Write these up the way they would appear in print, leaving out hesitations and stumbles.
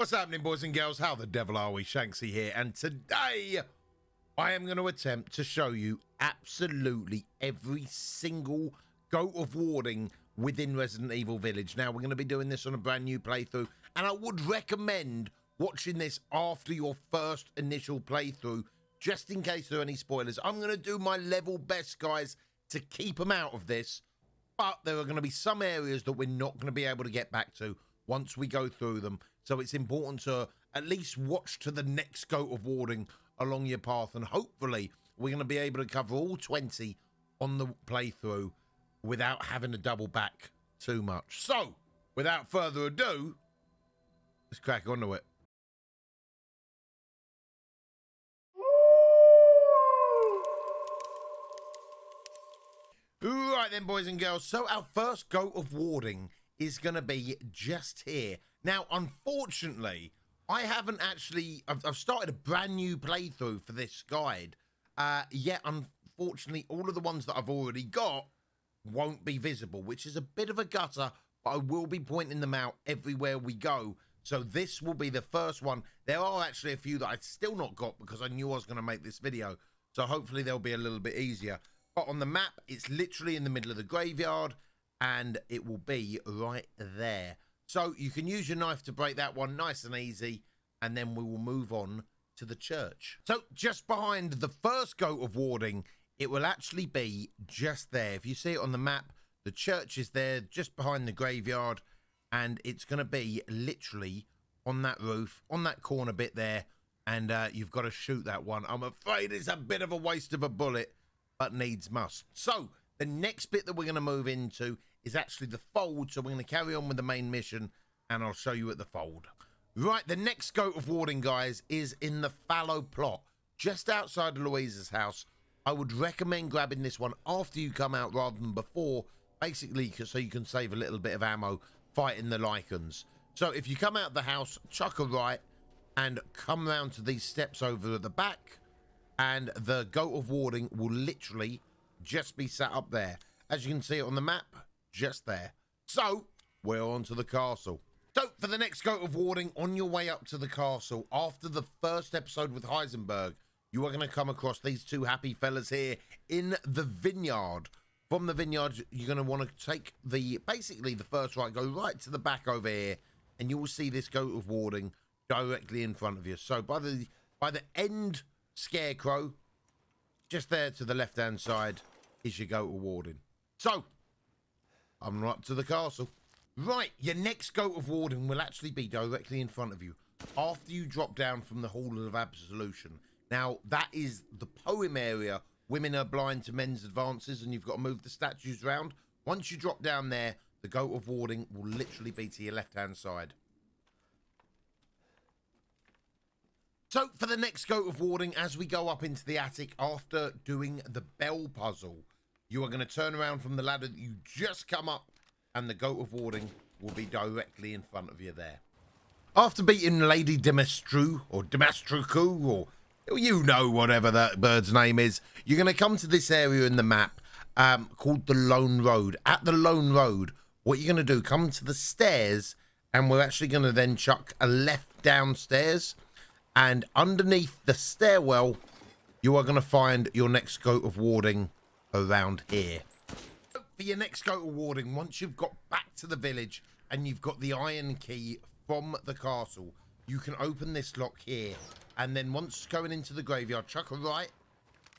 What's happening, boys and girls? How the devil are we? Shanksy here, and today I am going to attempt to show you absolutely every single goat of warding within Resident Evil Village. Now, we're going to be doing this on a brand new playthrough, and I would recommend watching this after your first initial playthrough, just in case there are any spoilers. I'm going to do my level best, guys, to keep them out of this, but there are going to be some areas that we're not going to be able to get back to once we go through them. So it's important to at least watch to the next goat of warding along your path, and hopefully we're going to be able to cover all 20 on the playthrough without having to double back too much. So without further ado, let's crack on to it. Right then, boys and girls, so our first goat of warding is going to be just here. Now, unfortunately, I haven't actually, I've started a brand new playthrough for this guide, yet unfortunately all of the ones that I've already got won't be visible, which is a bit of a gutter, but I will be pointing them out everywhere we go. So this will be the first one. There are actually a few that I still not got because I knew I was going to make this video, so hopefully they'll be a little bit easier. But on the map, it's literally in the middle of the graveyard, and it will be right there. So you can use your knife to break that one nice and easy, and then we will move on to the church. So just behind the first goat of warding, it will actually be just there. If you see it on the map, the church is there just behind the graveyard, and it's going to be literally on that roof, on that corner bit there, and you've got to shoot that one. I'm afraid it's a bit of a waste of a bullet, but needs must. So the next bit that we're going to move into is actually the fold. So we're going to carry on with the main mission, and I'll show you at the fold. Right, the next goat of warding, guys, is in the fallow plot, just outside of Louisa's house. I would recommend grabbing this one after you come out rather than before, basically so you can save a little bit of ammo fighting the Lycans. So if you come out of the house, chuck a right, and come round to these steps over at the back, and the goat of warding will literally just be sat up there. As you can see it on the map, just there. So we're on to the castle. So for the next goat of warding, on your way up to the castle, after the first episode with Heisenberg, you are going to come across these two happy fellas here in the vineyard. From the vineyard, you're going to want to take basically the first right, go right to the back over here, and you will see this goat of warding directly in front of you. So by the end scarecrow, just there to the left hand side is your goat of warding. So I'm right to the castle. Right, your next goat of warding will actually be directly in front of you after you drop down from the Hall of Absolution. Now that is the poem area. Women are blind to men's advances, and you've got to move the statues around. Once you drop down there, the goat of warding will literally be to your left hand side. So for the next goat of warding, as we go up into the attic after doing the bell puzzle, you are going to turn around from the ladder that you just come up, and the goat of warding will be directly in front of you there. After beating Lady Demestru, or Demastruku, or you know whatever that bird's name is, you're going to come to this area in the map called the Lone Road. At the Lone Road, what you're going to do, come to the stairs, and we're actually going to then chuck a left downstairs. And underneath the stairwell, you are going to find your next goat of warding around here. For your next goat of warding, once you've got back to the village and you've got the iron key from the castle, you can open this lock here. And then once going into the graveyard, chuck a right,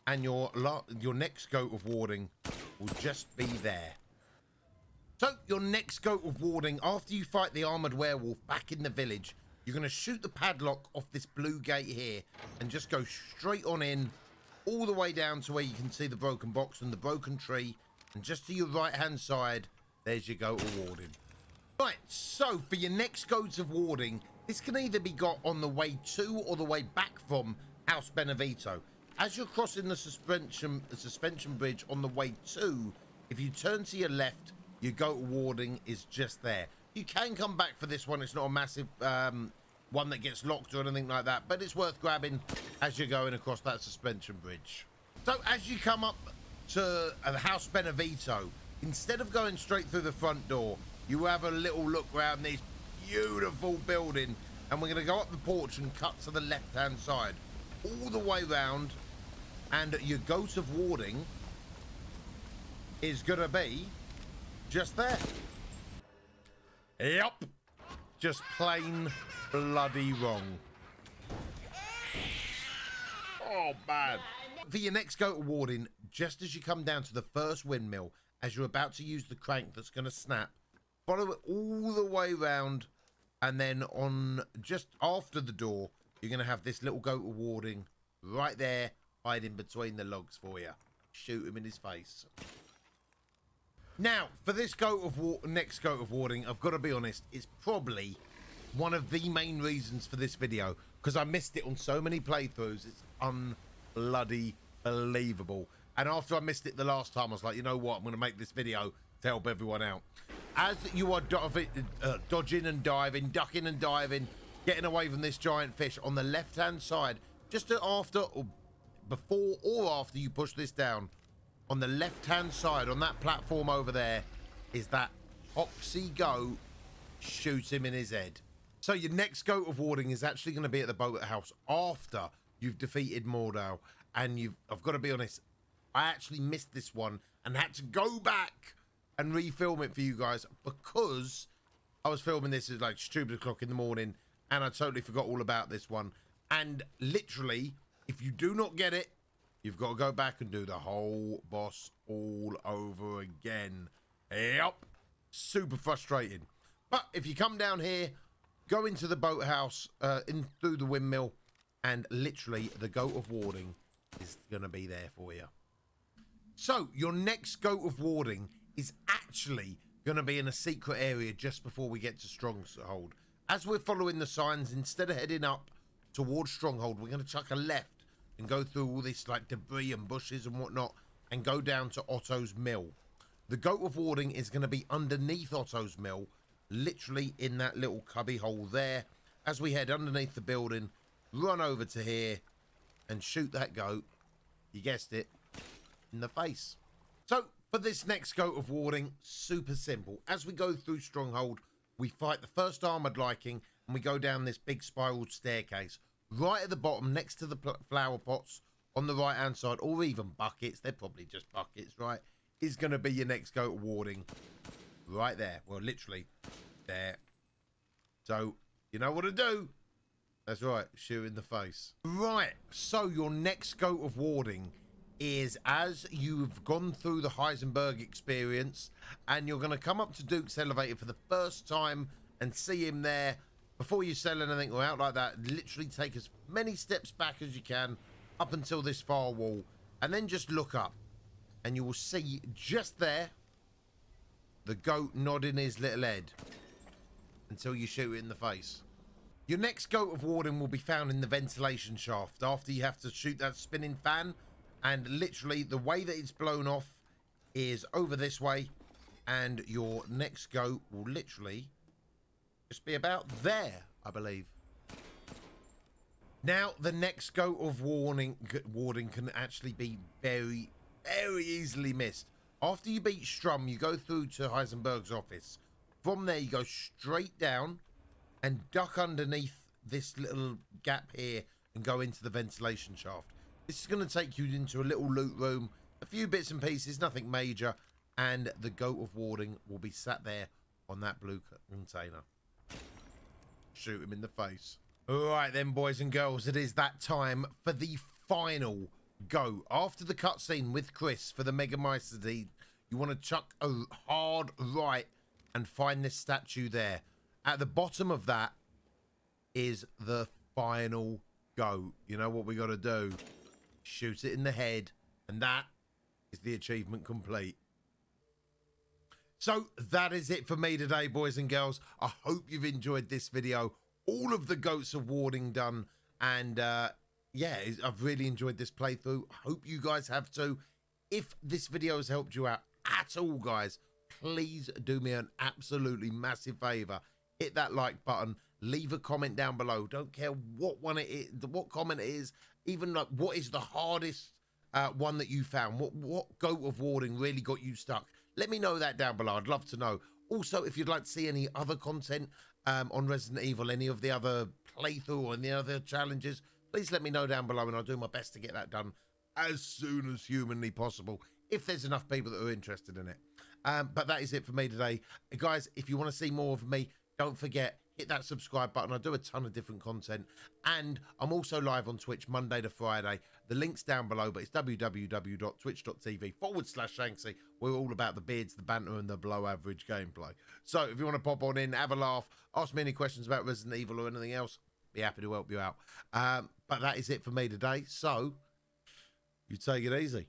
and your next goat of warding will just be there. So your next goat of warding, after you fight the armored werewolf back in the village, you're going to shoot the padlock off this blue gate here and just go straight on in, all the way down to where you can see the broken box and the broken tree. And just to your right-hand side, there's your goat of warding. Right, so for your next goat of warding, this can either be got on the way to or the way back from House Benevito. As you're crossing the suspension bridge on the way to, if you turn to your left, your goat of warding is just there. You can come back for this one. It's not a massive one that gets locked or anything like that, but it's worth grabbing as you're going across that suspension bridge. So as you come up to the House Benevito, instead of going straight through the front door, you have a little look around this beautiful building And we're going to go up the porch and cut to the left-hand side, all the way round. And your goat of warding is going to be just there. Yep. Just plain bloody wrong. Oh, man. For your next goat of warding, just as you come down to the first windmill, as you're about to use the crank that's going to snap, follow it all the way round, and then on just after the door, you're going to have this little goat of warding right there, hiding between the logs for you. Shoot him in his face. Now, for this next goat of warding, I've got to be honest, it's probably one of the main reasons for this video, because I missed it on so many playthroughs. It's unbloody believable. And after I missed it the last time, I was like, you know what? I'm going to make this video to help everyone out. As you are dodging and diving, ducking and diving, getting away from this giant fish on the left-hand side, just after, or before or after you push this down, on the left-hand side, on that platform over there, is that Oxy goat. Shoot him in his head. So your next goat of warding is actually going to be at the boathouse after you've defeated Mordau. And I've got to be honest, I actually missed this one and had to go back and refilm it for you guys because I was filming this at like stupid o'clock in the morning and I totally forgot all about this one. And literally, if you do not get it, you've got to go back and do the whole boss all over again. Yep. Super frustrating. But if you come down here, go into the boathouse, in through the windmill, and literally the goat of warding is going to be there for you. So your next goat of warding is actually going to be in a secret area just before we get to Stronghold. As we're following the signs, instead of heading up towards Stronghold, we're going to chuck a left and go through all this like debris and bushes and whatnot and go down to Otto's mill. The goat of warding is going to be underneath Otto's mill, literally in that little cubby hole there. As we head underneath the building, run over to here and shoot that goat, you guessed it, in the face. So for this next goat of warding, super simple. As we go through Stronghold, we fight the first armored Lyking and we go down this big spiraled staircase. Right at the bottom, next to the flower pots on the right hand side, or even buckets, they're probably just buckets, right, is going to be your next goat of warding. Right there. Well, literally there. So you know what to do. That's right, shoot in the face. Right, so your next goat of warding is as you've gone through the Heisenberg experience and you're going to come up to Duke's elevator for the first time and see him there. Before you sell anything or out like that, literally take as many steps back as you can up until this far wall and then just look up and you will see just there the goat nodding his little head until you shoot it in the face. Your next goat of warding will be found in the ventilation shaft after you have to shoot that spinning fan, and literally the way that it's blown off is over this way, and your next goat will literally just be about there, I believe. Now the next goat of warding can actually be very, very easily missed. After you beat Strum, you go through to Heisenberg's office. From there you go straight down and duck underneath this little gap here and go into the ventilation shaft. This is going to take you into a little loot room, a few bits and pieces, nothing major, and the goat of warding will be sat there on that blue container. Shoot him in the face. All right then, boys and girls, it is that time for the final goat. After the cutscene with Chris for the Megamycete, you want to chuck a hard right and find this statue there. At the bottom of that is the final goat. You know what we got to do? Shoot it in the head, and that is the achievement complete. So that is it for me today, boys and girls. I hope you've enjoyed this video. All of the goats of warding done, and yeah, I've really enjoyed this playthrough. I hope you guys have too. If this video has helped you out at all, guys, please do me an absolutely massive favor. Hit that like button, leave a comment down below. Don't care what one it is, what comment it is, even like what is the hardest one that you found, what goat of warding really got you stuck. Let me know that down below. I'd love to know. Also, if you'd like to see any other content on Resident Evil, any of the other playthrough or any other challenges, please let me know down below, and I'll do my best to get that done as soon as humanly possible, if there's enough people that are interested in it. But that is it for me today. Guys, if you want to see more of me, don't forget, hit that subscribe button. I do a ton of different content, and I'm also live on Twitch Monday to Friday. The link's down below, but it's www.twitch.tv/Shanksy. We're all about the beards, the banter, and the below average gameplay. So if you want to pop on in, have a laugh, ask me any questions about Resident Evil or anything else, be happy to help you out. But that is it for me today. So you take it easy.